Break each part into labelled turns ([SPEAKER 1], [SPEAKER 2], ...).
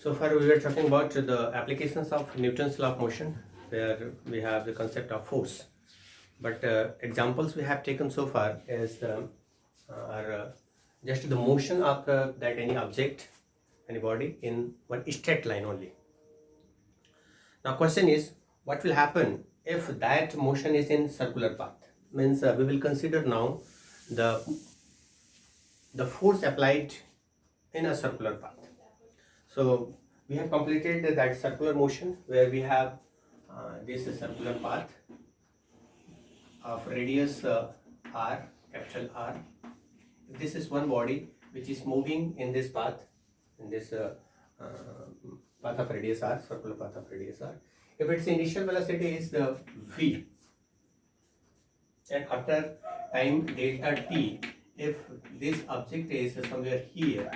[SPEAKER 1] So far we were talking about the applications of Newton's law of motion, where we have the concept of force. But examples we have taken so far is are just the motion of that any object, any body in one straight line only. Now question is, what will happen if that motion is in circular path? Means we will consider now the force applied in a circular path. So we have completed that circular motion where we have this circular path of radius r, capital R. This is one body which is moving in this path, in this path of radius r, circular path of radius r. If its initial velocity is the v, and after time delta t, if this object is somewhere here,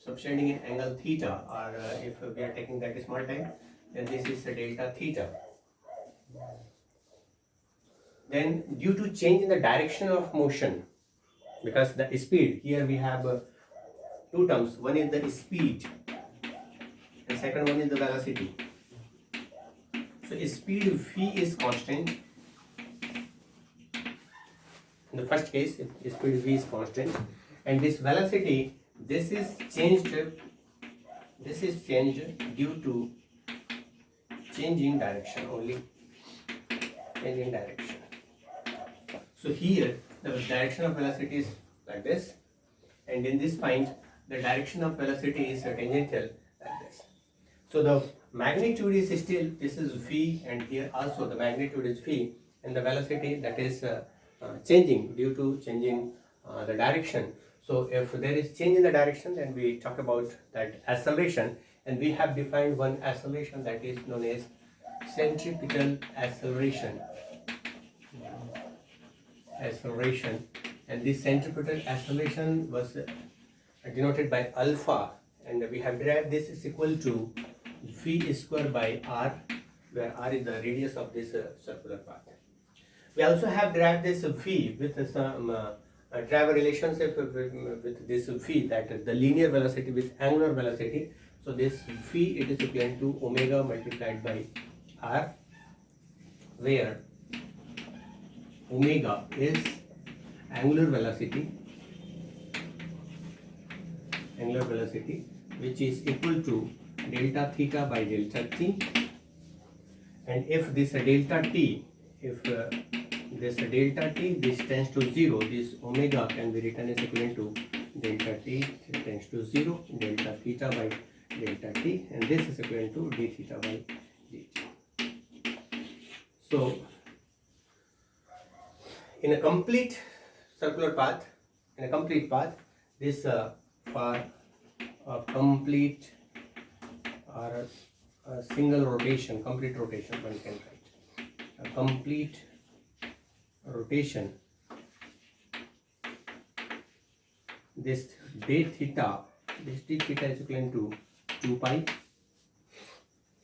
[SPEAKER 1] subtending in angle theta, or if we are taking that small time, then this is a delta theta. Then due to change in the direction of motion, because the speed, here we have two terms, one is the speed and second one is the velocity. So speed v is constant. In the first case, speed v is constant, and this velocity, this is changed due to changing direction only, changing direction. So here the direction of velocity is like this, and in this point the direction of velocity is tangential like this. So the magnitude is still, this is v, and here also the magnitude is v, and the velocity that is changing due to changing the direction. So if there is change in the direction, then we talk about that acceleration, and we have defined one acceleration that is known as centripetal acceleration. And this centripetal acceleration was denoted by alpha, and we have derived this is equal to v square by r, where r is the radius of this circular path. We also have derived this v with some drive a relationship with this v, that the linear velocity with angular velocity. So this v, it is equal to omega multiplied by r, where omega is angular velocity which is equal to delta theta by delta t. And if this delta t, this delta t, this tends to 0, this omega can be written as equivalent to delta t tends to 0, delta theta by delta t, and this is equivalent to d theta by dt. So in a complete circular path, this for a complete or a single rotation, complete rotation, one can write a complete rotation, this d theta is equivalent to 2 pi.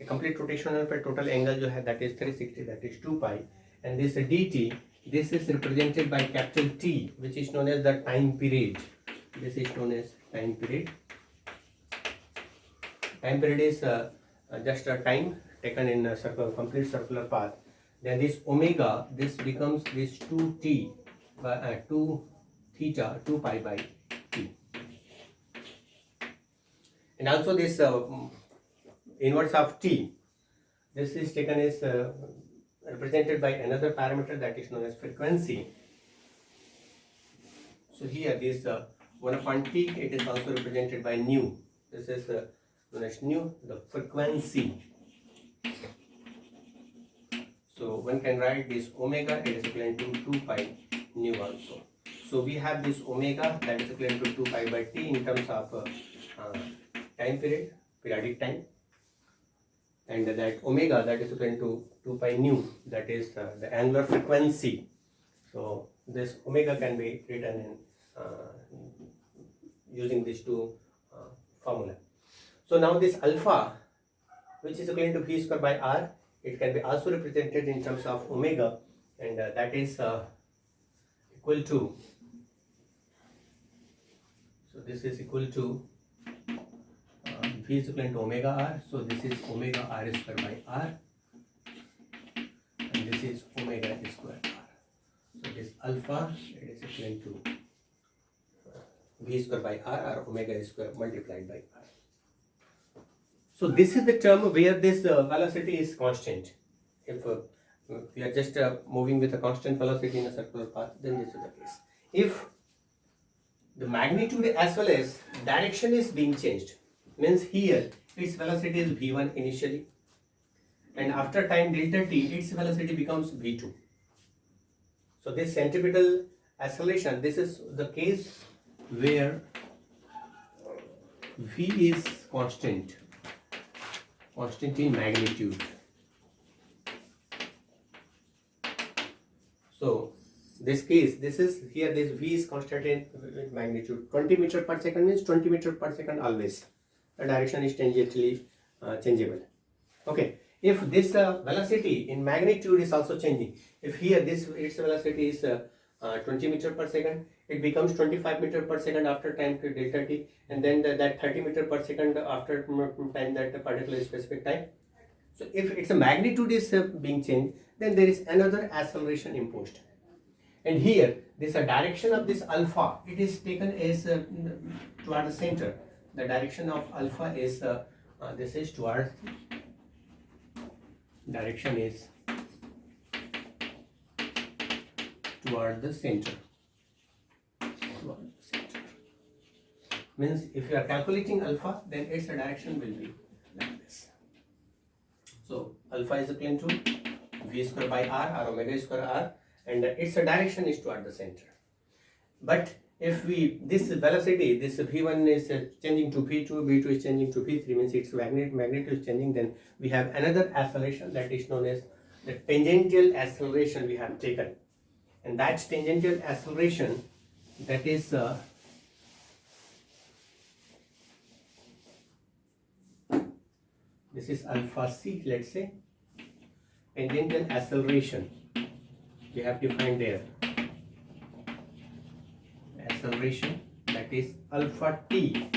[SPEAKER 1] A complete rotation of a total angle जो है, that is 360, that is 2 pi, and this dt, this is represented by capital T, which is known as the time period. This is known as time period. Time period is just a time taken in a complete circular path. Then this omega, this becomes this 2t by 2 theta, 2 pi by t. And also this inverse of t, this is taken as represented by another parameter that is known as frequency. So here this 1 upon t, it is also represented by nu. This is known as nu, the frequency. So one can write this omega, it is equivalent to 2 pi nu also. So we have this omega that is equivalent to 2 pi by t in terms of time period, periodic time, and that omega that is equivalent to 2 pi nu, that is the angular frequency. So this omega can be written in using these two formula. So now this alpha, which is equivalent to v square by r, it can be also represented in terms of omega, and that is equal to, so this is equal to V is equivalent to omega r, so this is omega r square by r, and this is omega square r. So this alpha, it is equivalent to V square by r or omega square multiplied by r. So this is the term where this velocity is constant. If we are just moving with a constant velocity in a circular path, then this is the case. If the magnitude as well as direction is being changed, means here its velocity is v1 initially, and after time delta t its velocity becomes v2. So this centripetal acceleration, this is the case where v is constant in magnitude. So this case, this is here, this v is constant in magnitude. 20 meter per second means 20 meter per second always. The direction is tangentially changeable. Okay, if this velocity in magnitude is also changing, if here this its velocity is 20 meter per second, it becomes 25 meter per second after time to delta t, and then that 30 meter per second after time that particular specific time. So if its magnitude is being changed, then there is another acceleration imposed. And here this direction of this alpha, it is taken as toward the center. The direction of alpha is this is toward direction is toward the center. Means if you are calculating alpha, then its direction will be like this. So alpha is equivalent to v square by r or omega square r, and its direction is toward the center. But if we this velocity, this v1 is changing to v2, v2 is changing to v3, means its magnitude is changing, then we have another acceleration that is known as the tangential acceleration we have taken. And that tangential acceleration, that is this is alpha c, let's say. Tangential acceleration we have defined there. Acceleration, that is alpha t.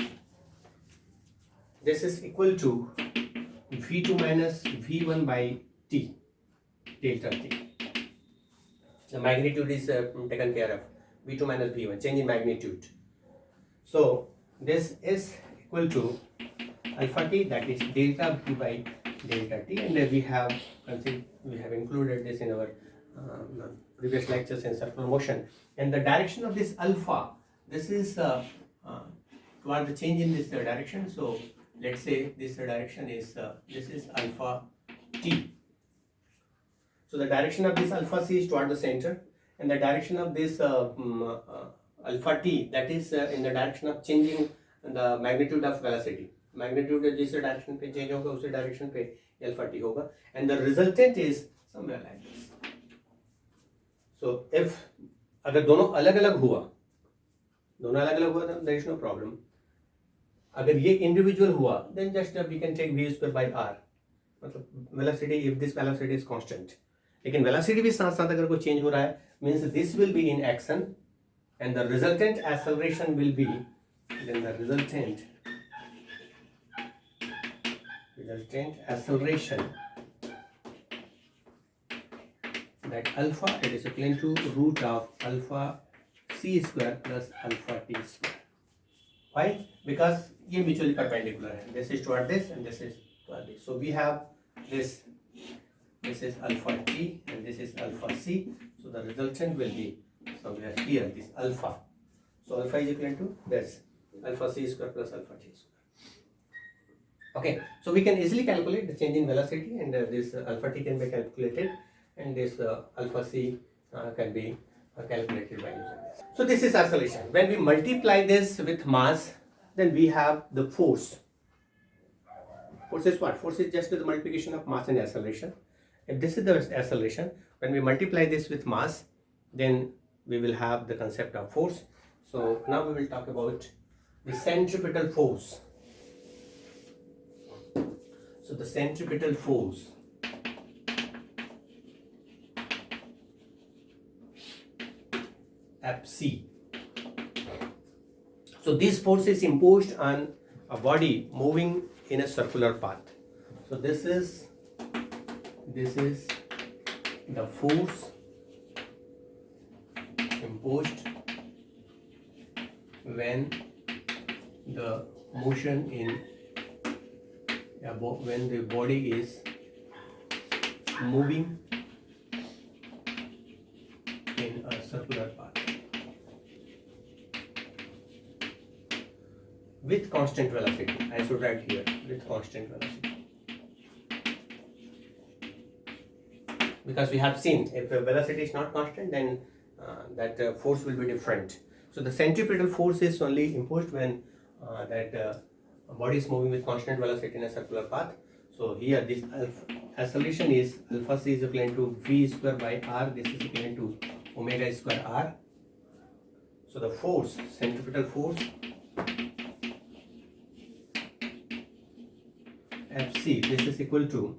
[SPEAKER 1] This is equal to v2 minus v1 by t, delta t. The magnitude is taken care of, v2 minus v1, change in magnitude. So this is equal to alpha t, that is delta v by delta t, and we have included this in our previous lectures in circular motion. And the direction of this alpha, this is toward the change in this direction. So let's say this direction is this is alpha t. So the direction of this alpha c is toward the center, and the direction of this alpha t, that is in the direction of changing the magnitude of velocity. Magnitude जिस direction पे change होगा उसी direction पे alpha t होगा, and the resultant is somewhere like this. So if अगर दोनों अलग अलग हुआ तो there is no problem. अगर ये individual हुआ, then just we can take v square by r. मतलब velocity, if this velocity is constant, लेकिन velocity भी साथ साथ अगर कोई change हो रहा है, means this will be in action, and the resultant acceleration will be, then the resultant acceleration, that alpha, it is equivalent to root of alpha c square plus alpha t square. Why? Because ये mutually perpendicular है. This is toward this and this is toward this. So we have this is alpha t and this is alpha c. So the resultant will be somewhere here, this alpha. So alpha is equivalent to this alpha c square plus alpha t square. Okay, so we can easily calculate the change in velocity, and this alpha t can be calculated, and this alpha c can be calculated by using this. So this is acceleration. When we multiply this with mass, then we have the force. Force is what? Force is just the multiplication of mass and acceleration. If this is the acceleration, when we multiply this with mass, then we will have the concept of force. So now we will talk about the centripetal force. So the centripetal force, Fc. So this force is imposed on a body moving in a circular path. So this is the force imposed when the motion in when the body is moving in a circular path with constant velocity. I should write here with constant velocity, because we have seen if the velocity is not constant, then that force will be different. So the centripetal force is only imposed when that body is moving with constant velocity in a circular path. So here this acceleration is alpha c is equivalent to v square by r. This is equivalent to omega square r. So the force, centripetal force Fc, this is equal to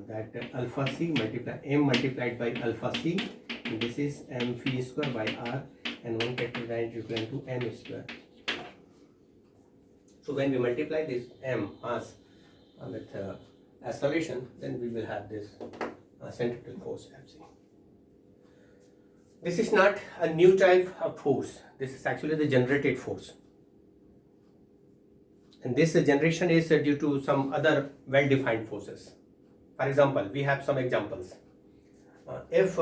[SPEAKER 1] that alpha c multiplied by alpha c, and this is mv square by r, and one can write equivalent to m square. So when we multiply this m mass with acceleration, then we will have this centripetal force Fc. This is not a new type of force. This is actually the generated force. And this generation is due to some other well-defined forces. For example, we have some examples. If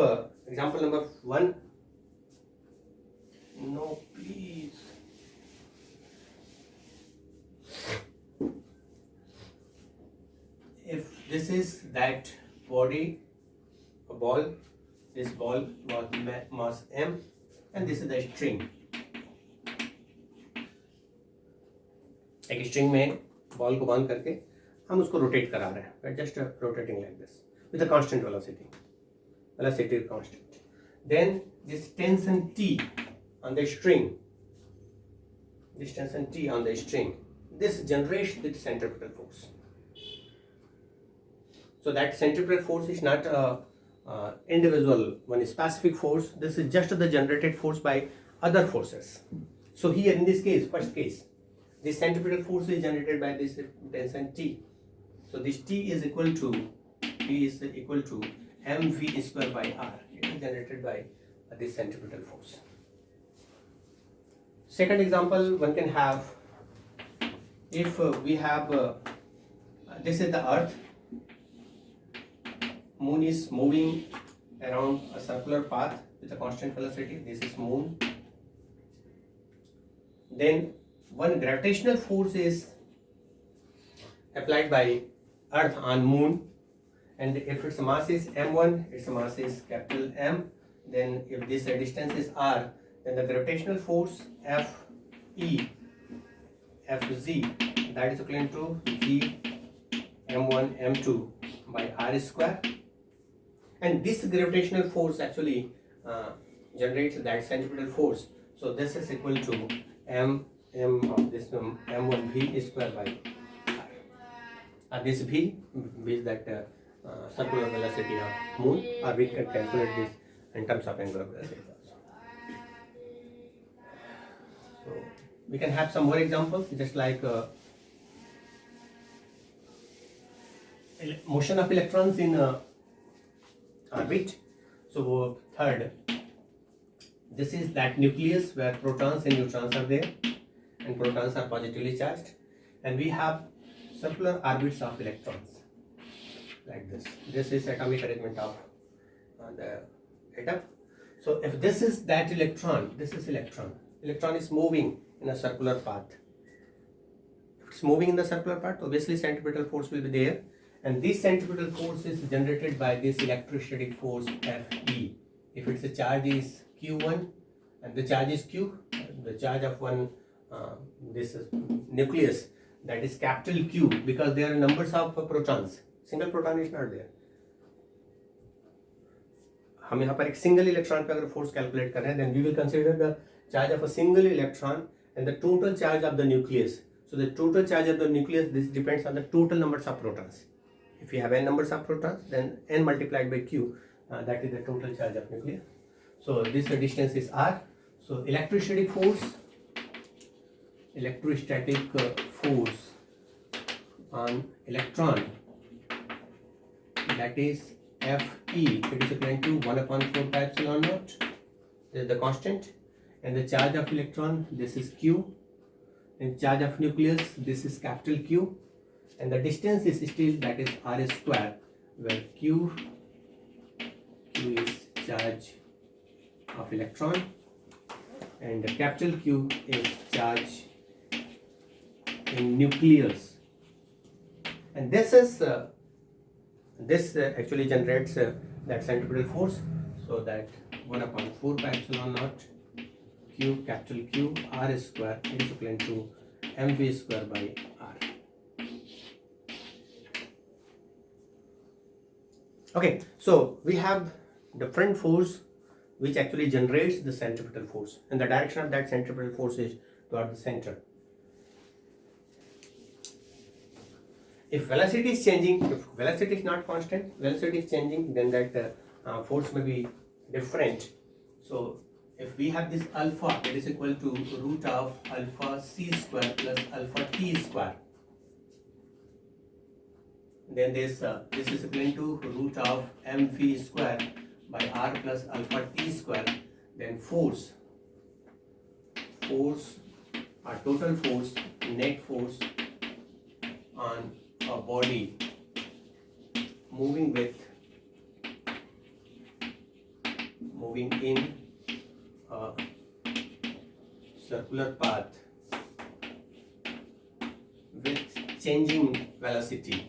[SPEAKER 1] example number 1, no please. If this is that body, a ball, this ball was mass m, and this is the string. एक string में ball को बांध करके हम उसको rotate करा रहे हैं. We're just rotating like this with a constant velocity. Velocity is constant. Then this tension T on the string. This tension T on the string. This generates the centripetal force. So that centripetal force is not a individual one specific force. This is just the generated force by other forces. So here in this case, first case, this centripetal force is generated by this tension T. So this T is equal to mv square by r. It is generated by this centripetal force. Second example one can have, if we have this is the earth, moon is moving around a circular path with a constant velocity. This is moon. Then one gravitational force is applied by earth on moon, and if its mass is m1, its mass is capital M. Then if this distance is r, then the gravitational force Fz, that is equivalent to v m1 m2 by r square. And this gravitational force actually generates that centripetal force. So this is equal to m of this m1 v square by r. This v is that circular velocity of moon, or we can calculate this in terms of angular velocity also. So we can have some more examples, just like motion of electrons in orbit. So third, this is that nucleus where protons and neutrons are there, and protons are positively charged, and we have circular orbits of electrons like this. This is atomic arrangement of the atom. So if this is that electron, this is electron. Electron is moving in a circular path. If it's moving in the circular path, obviously centripetal force will be there, and this centripetal force is generated by this electrostatic force Fe. If its charge is Q1 and the charge is Q, the charge of one this is nucleus, that is capital Q, because there are numbers of protons. Single proton is not there. हम यहाँ पर एक single electron पे अगर force calculate कर रहे हैं, then we will consider the charge of a single electron and the total charge of the nucleus. So the total charge of the nucleus, this depends on the total numbers of protons. If you have n numbers of protons, then n multiplied by q, that is the total charge of nucleus. So this distance is r. So electrostatic force on electron, that is Fe, it is equivalent to 1 upon 4 pi epsilon naught. This is the constant. And the charge of electron, this is Q. And charge of nucleus, this is capital Q. And the distance is still, that is R square, where Q is charge of electron and the capital Q is charge in nucleus. And this is actually generates that centripetal force, so that 1 upon 4 pi epsilon naught Q, capital Q, R square is equivalent to mv square by R. Okay, so we have different force which actually generates the centripetal force, and the direction of that centripetal force is toward the center. If velocity is changing, if velocity is not constant, velocity is changing, then that force may be different. So if we have this alpha, it is equal to root of alpha c square plus alpha t square. Then this is equivalent to root of mv square by r plus alpha t square. Then force, our total force, net force on a body moving in a circular path with changing velocity.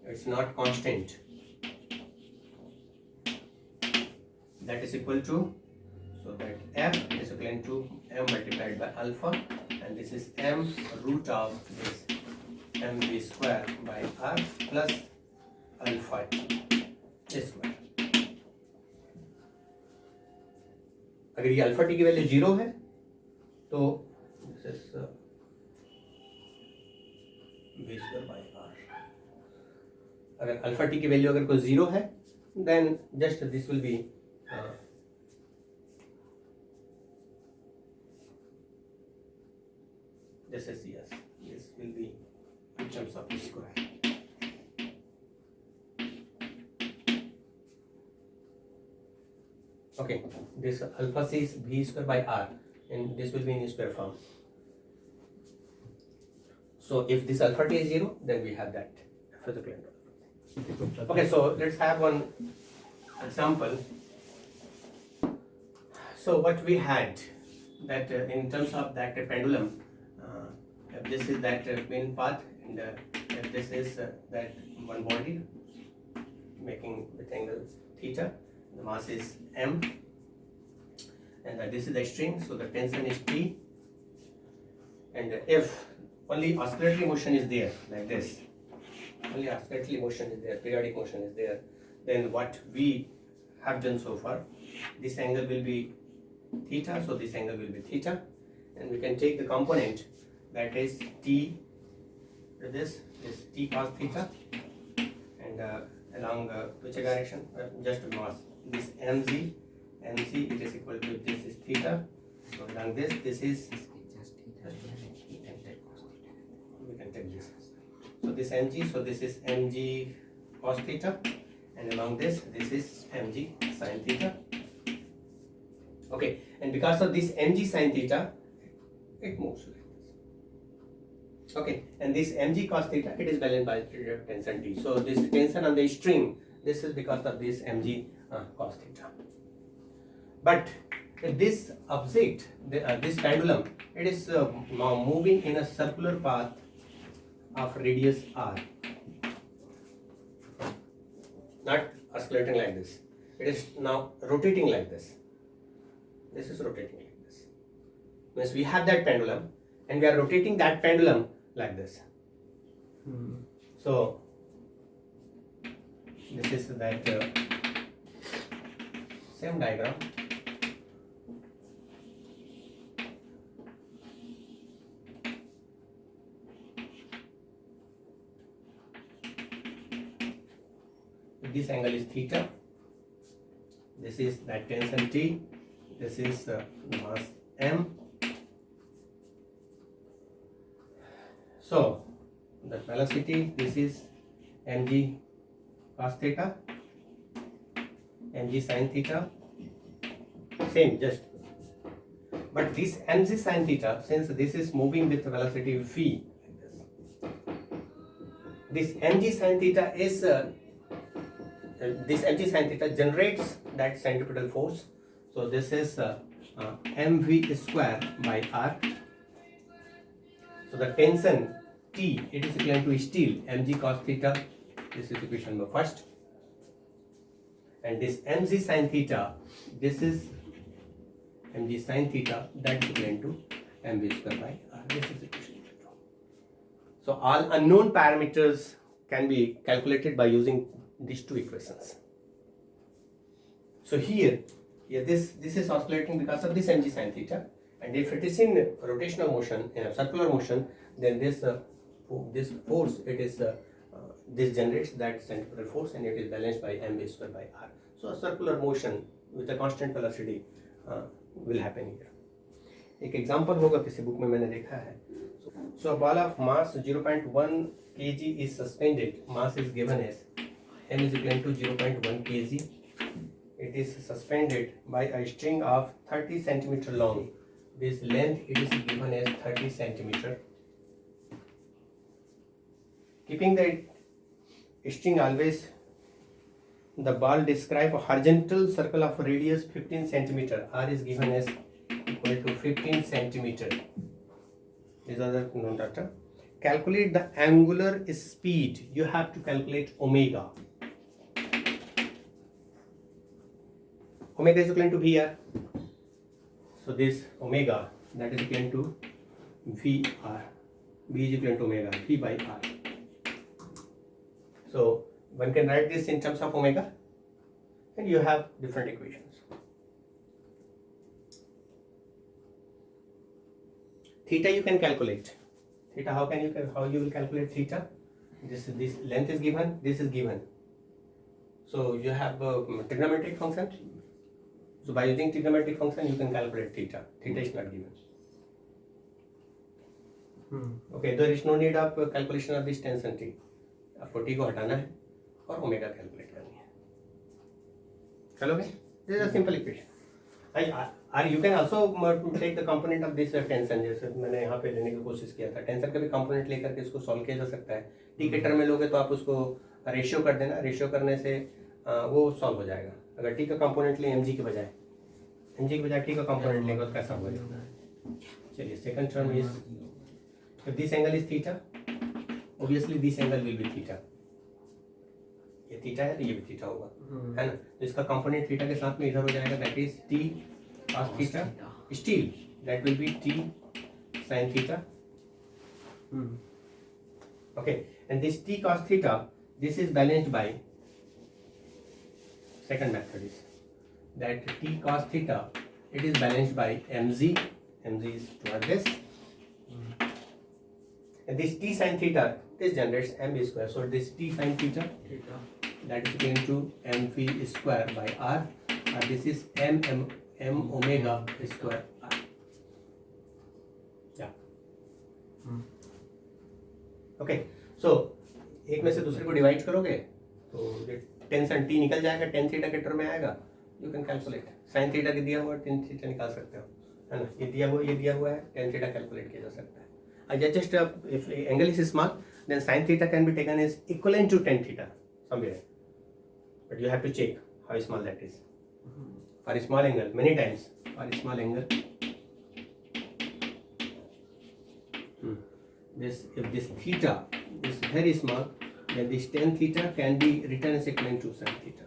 [SPEAKER 1] It's not constant. That is equal to, so that F is equivalent to m multiplied by alpha, and this is m root of this mv square by r plus alpha t square. अगर ये alpha T की value 0 है तो this is v square by r. अगर alpha T की value अगर कोई 0 है, then just this will be this is yes, this will be in terms of v square. Okay, this alpha c is v square by r, and this will be in square form. So if this alpha t is 0, then we have that physical entropy. Okay, so let's have one example. So what we had, that in terms of that pendulum, if this is that main path, and if this is that one body making with angle theta, the mass is m, and this is the string, so the tension is T. And if only oscillatory motion is there, like this, only oscillatory motion is there, periodic motion is there, then what we have done so far, this angle will be theta, so this angle will be theta, and we can take the component that is T, this is T cos theta, and along which direction, just mass, this mg it is equal to, this is theta, so along this is, we can take this, so this mg, so this is mg cos theta, and along this is mg sin theta. Okay, and because of this mg sin theta, it moves like this. Okay, and this mg cos theta, it is balanced by tension T. So this tension on the string, this is because of this mg cos theta. But this object, this pendulum, it is now moving in a circular path of radius r, not oscillating like this. It is now rotating like this. This is rotating like this. Means we have that pendulum, and we are rotating that pendulum like this. So this is that same diagram. This angle is theta. This is that tension T. This is the mass m. So the velocity, this is mg cos theta, mg sin theta, same just. But this mg sin theta, since this is moving with velocity v, this mg sin theta is this mg sin theta generates that centripetal force. So this is mv square by r. So the tension T, it is equivalent to steel mg cos theta. This is equation number first. And this mg sin theta, this is mg sin theta, that is equivalent to mv square by r. This is equation number 2. So all unknown parameters can be calculated by using these two equations. So here this is oscillating because of this mg sin theta, and if it is in rotational motion, in a circular motion, then this force, it is this generates that centripetal force, and it is balanced by mv square by r. So a circular motion with a constant velocity will happen here. एक example होगा किसी book में मैंने देखा है. So a ball of mass 0.1 kg is suspended. Mass is given as m is equal to 0.1 kg. It is suspended by a string of 30 centimeter long. This length, it is given as 30 centimeter. Keeping the string always, the ball describe a horizontal circle of radius 15 centimeter. R is given as equal to 15 centimeter. These are the known data. Calculate the angular speed. You have to calculate omega. Omega is equal to VR. So this omega, that is equal to VR. V is equal to omega, V by R. So one can write this in terms of omega, and you have different equations. Theta you can calculate. Theta, how you will calculate theta? This length is given, this is given. So you have a trigonometric function. So by using trigonometric function, you can calculate theta. Theta is not given. Okay, there is no need of calculation of this tension T. आपको T को हटाना है और omega calculate करनी है. चलोगे? This is a simple equation. You can also take the component of this tension. जैसे मैंने यहाँ पे लेने की कोशिश किया था. टेंशन का भी कंपोनेंट लेकर के इसको सॉल्व किया जा सकता है. T के टर्म में लोगे तो आप उसको रेशियो कर देना. रेशियो करने से वो सॉल्व हो जाएगा. अगर T का कंपोनेंट ले mg के बजाय T का कंपोनेंट लेंगे तो कैसा होगा? चलिए, second term is, if this angle is theta, obviously this angle will be theta. ये थीटा है तो ये भी थीटा होगा, है ना? तो इसका कंपोनेंट थीटा के साथ में इधर हो जाएगा, that is t cos theta. Steel, that will be t sin theta. Okay, and this t cos theta, this is balanced by, second method is that t cos theta, it is balanced by mg. Mg is toward this, and this t sin theta, this generates mv square. So this t sin theta, that is equal to mv square by r, and this is m omega square r. Yeah. Okay. So एक में से दूसरे को divide करोगे तो tension t निकल जाएगा, tan theta के टर्म में आएगा. You can calculate. Sine theta के दिया हुआ टेन थीटा निकाल सकते हो, है ना? ये दिया हुआ है, टेन थीटा कैलकुलेट किया जा सकता है. Just if angle is small, then sin theta can be taken as equivalent to tan theta somewhere, but you have to check how small that is. For a small angle, many times for a small angle, if this theta is very small, then this tan theta can be written as equivalent to sin theta.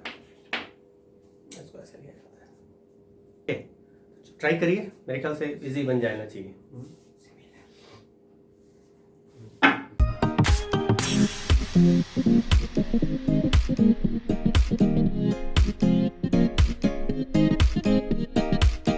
[SPEAKER 1] That's why I said yeah. Okay, try करिए, मेरे ख्याल से easy बन जाना चाहिए.